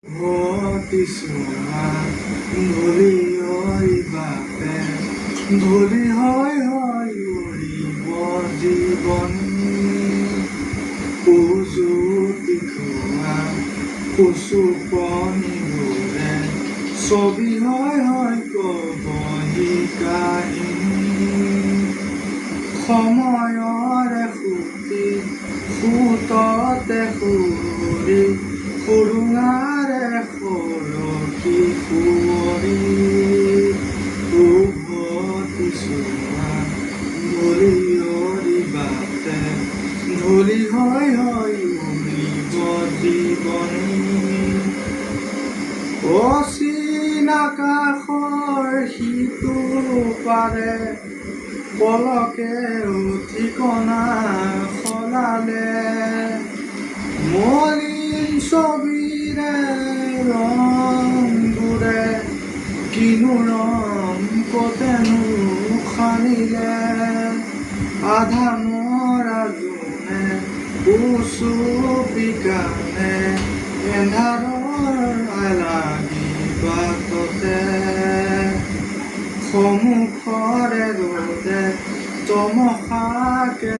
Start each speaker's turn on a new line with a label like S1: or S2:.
S1: কিছুমান ধূলি হৈ বাপে ধূলি হৈ উৰিব জীৱনী উজুতি খোৱা কুচুপনিবোৰে ছবি হৈ কবহি কাহিনী সময়ৰে সুতি সুততে সুৰি সুৰুঙাৰে সৰকি সুঁৱৰি উভতি চোৱা ধূলি বাটে ধূলি হৈ উৰিব জীৱনী অচিন আকাশৰ সিটো পাৰে পলকে ঠিকনা সলালে মলিন ছবিৰে ৰংবোৰে কিনো ৰং কতেনো সানিলে আধা মৰা জোনে উচুপি কাণে এন্ধাৰৰ লাগি বাটতে সন্মুখৰে ৰ'দে তমসাকে